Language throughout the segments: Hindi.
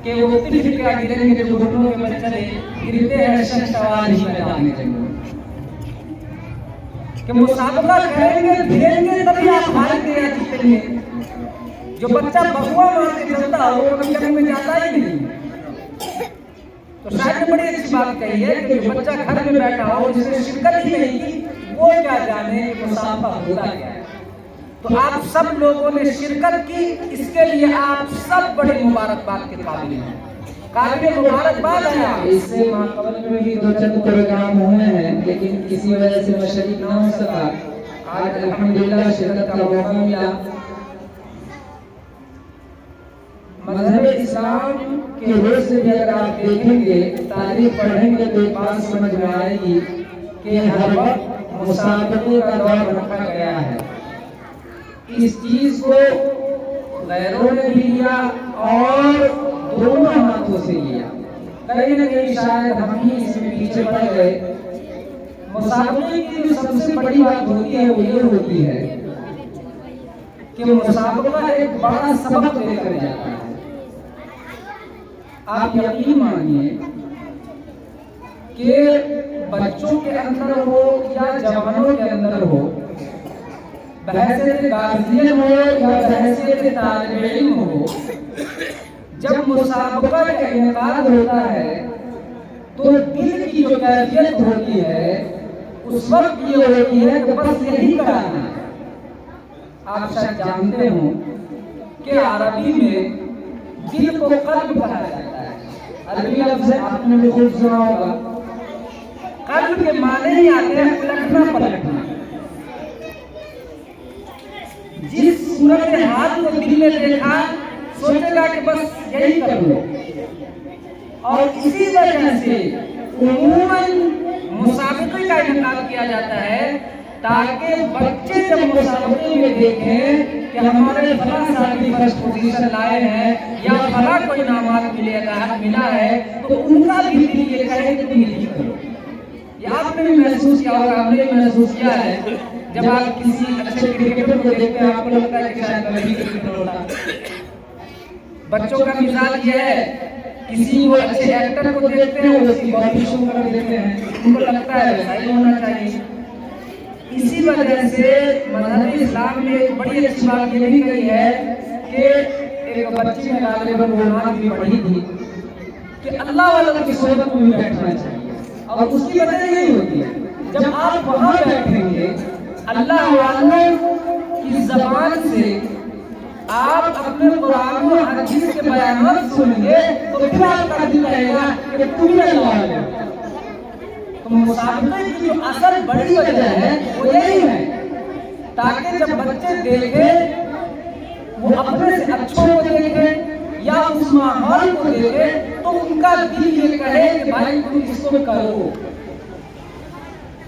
कि वो तिल के गिरेंगे जो घुटनों के बल चले, गिरते हैं शख्सवार ही मैदान में जंगों। कि मुसाबका करेंगे भिड़ेंगे तभी आप हारेंगे या जीतेंगे। जो बच्चा बकुआ मार के चलता हो वो कभी जंग में जाता ही नहीं। तो शायद ने बड़ी अच्छी बात कही है कि जो बच्चा घर में बैठा हो जिसने शिरकत ही नहीं की वो क्या जाने कि मुसाबका होता क्या है। तो आप सब लोगों ने शिरकत की, इसके लिए आप सब बड़ी मुबारकबाद के काबिल हैं। काबिल मुबारकबाद है। इससे माकबल में भी 2-4 प्रोग्राम हुए हैं लेकिन किसी वजह से मैं शरीक ना हो सका। आज अल्हम्दुलिल्लाह शिरकत का मौका मिला। मज़हब इस्लाम के रोज से भी अगर आप देखेंगे, तारीख पढ़ेंगे तो एक बात समझ में आएगी कि हर वक्त मुसाबके का दौर रखा गया है। इस चीज को गैरों ने भी लिया और दोनों हाथों से लिया। कहीं न कहीं शायद हम ही इसमें पीछे पड़ गए। मुसाबके की जो सबसे बड़ी बात होती है वो ये होती है कि मुसाबका एक बड़ा सबक लेकर जाता है। आप यकीन मानिए कि बच्चों के अंदर हो या जवानों के अंदर हो, बहसीयत गार्जियन हो या बहसीयत तालिब इल्म हो, जब मुसाबका का इनेकाद होता है तो दिल की जो कैफियत होती है उस वक्त ये होती है कि बस यही कराना है। आप शायद जानते हो कि अरबी में दिल को कल्ब कहा जाता है। अरबी लफ्ज़ आपने भी खूब सुना होगा। कल्ब के माने ही आते हैं पलटना पलटना। जिस सूरत हाल को दिल ने देखा सोचेगा कि बस यही कर लो। और इसी वजह से उम्मन मुसाबके का इनेकाद किया जाता है ताकि बच्चे जब मुसाबके में देखें कि हमारे फला साथी फर्स्ट पोजीशन लाए हैं या फला कोई नामात मिला है तो उनका भी दिल ये कहे कि तुम यही करो। ये आपने भी महसूस किया होगा, हमने भी महसूस किया है। जब आप किसी अच्छे क्रिकेटर को देखते हैं आपको लगता है कि शायद कभी क्रिकेटर होता। बच्चों का मिजाज ये है, किसी वो अच्छे एक्टर को देखते हैं वो उसकी बॉडी शो कर देते हैं, उनको लगता है वैसा ही होना चाहिए। इसी वजह से मज़हब इस्लाम ने एक बड़ी अच्छी बात ये भी कही है कि एक बच्ची ने गालिबन गुनाह भी पढ़ी थी कि अल्लाह वालों की सोहबत में बैठना चाहिए। और उसकी वजह यही होती है जब आप वहाँ बैठेंगे अल्लाह वालों की ज़बान से आप अपने कुरान और हदीस के बयान सुनेंगे तो फिर आपका दिल कहेगा कि तुम ही अल्लाह वाले। तो मुसाबके की जो असल बड़ी वजह है वो यही है ताकि जब बच्चे देखें वो अपने से अच्छों को देखें या उस माहौल को देखें तो उनका दिल ये कहे कि भाई तुम इसको करो।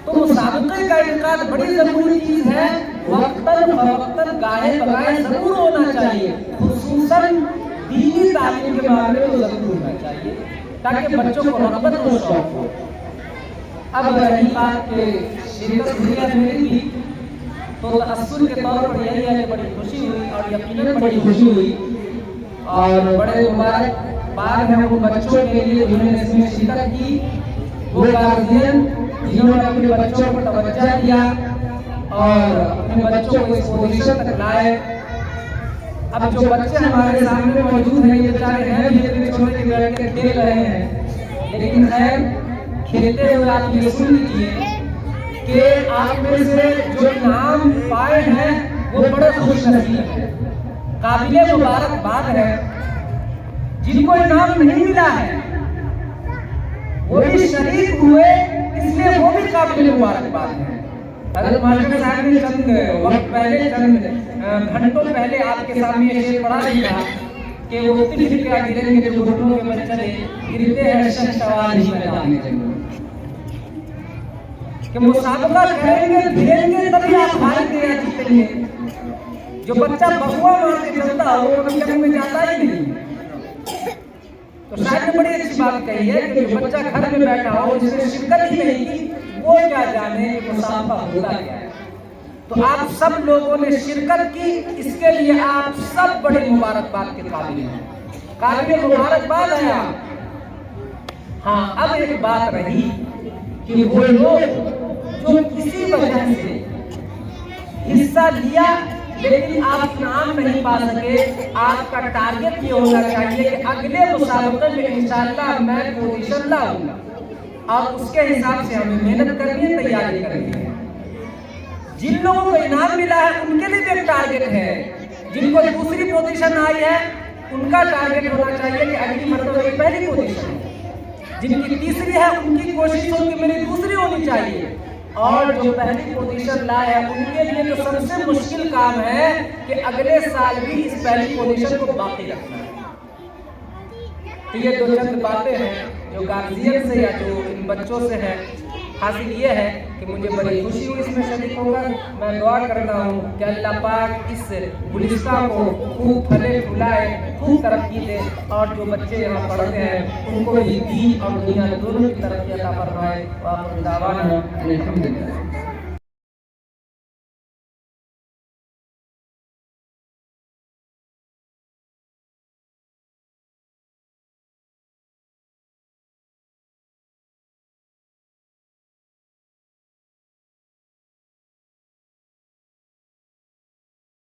तो मुसाबके का इनेकाद बड़ी जरूरी चीज है। वक्तन फवक्तन गाहे बगाहे जरूर होना चाहिए, खुसूसन दीनी तालीम के मामले में जरूर होना चाहिए ताकि बच्चों को रग़बत और शौक हो। अब रही बात के शिरकत दुनिया में भी तो तअस्सुर के तौर पर यही है कि बड़ी खुशी हुई और यकीनन बड़ी खुशी हुई और बड़े मुबारकबाद हैं उन बच्चों के लिए जिन्होंने इसमें शिरकत की, वो गार्जियन जिन्होंने अपने बच्चों पर तवज्जो दिया और अपने बच्चों को इस पोजीशन तक लाए। अब जो बच्चे हमारे सामने मौजूद हैं ये बेचारे हैं भी इतने छोटे बैठ के खेल रहे हैं, लेकिन खैर खेलते हुए आप ये सुन लीजिए कि आप में से जो इनाम पाए हैं वो बड़े खुशनसीब हैं, काबिल मुबारकबाद है। जिनको इनाम नहीं मिला है वो भी शरीक हुए इसलिए वो भी काबिल मुबारकबाद है। हज़रत मास्टर साहब ने चंद वक्त पहले चंद घंटों पहले आपके सामने ये शेर पढ़ा ही था कि वो तिल के गिरेंगे जो घुटनों के बल चले, गिरते हैं शख्सवार ही मैदान में जंगों। कि मुसाबका करेंगे भिड़ेंगे तभी आप हारेंगे या जीतेंगे। जो बच्चा बकुआ मार के चलता हो वो कभी जंग में जाता ही नहीं। तो शायद ने बड़ी अच्छी बात कही है कि जो बच्चा घर में बैठा हो जिसने शिरकत ही नहीं की वो क्या जाने कि मुसाफा होता क्या है। तो आप सब लोगों ने शिरकत की, इसके लिए आप सब बड़ी मुबारकबाद के काबिल हैं। काबिल मुबारकबाद है आप। हाँ, अब एक बात रही कि वो लोग जो किसी वजह से हिस्सा लिया लेकिन आप इनाम नहीं पा सके, आपका टारगेट ये होना चाहिए कि अगले मुसाबके में इंशाअल्लाह मैं पोजीशन लाऊंगा और उसके हिसाब से हमें मेहनत करनी है, तैयारी करनी है। जिन लोगों को इनाम मिला है उनके लिए भी एक टारगेट है, जिनको दूसरी पोजीशन आई है उनका टारगेट होना चाहिए कि अगली मरतबा मेरी पहली पोजीशन है, जिनकी तीसरी है उनकी कोशिश हो कि मेरी दूसरी होनी चाहिए, और जो पहली पोजीशन लाए है उनके लिए तो सबसे मुश्किल काम है कि अगले साल भी इस पहली पोजीशन को बाकी रखना है। तो ये दो चंद बातें हैं जो गार्जियन से या जो इन बच्चों से है। हासिल ये है कि मुझे बड़ी खुशी हुई इसमें शरीक होकर। मैं दुआ करता हूँ कि अल्लाह पाक इस गुलिस्तान को खूब फले फुलाए, खूब तरक्की दे, और जो बच्चे यहाँ पढ़ते हैं उनको भी दीन और दुनिया दोनों की तरक्की अता फरमाए। वाह दावाना अल्हम्दुलिल्लाह।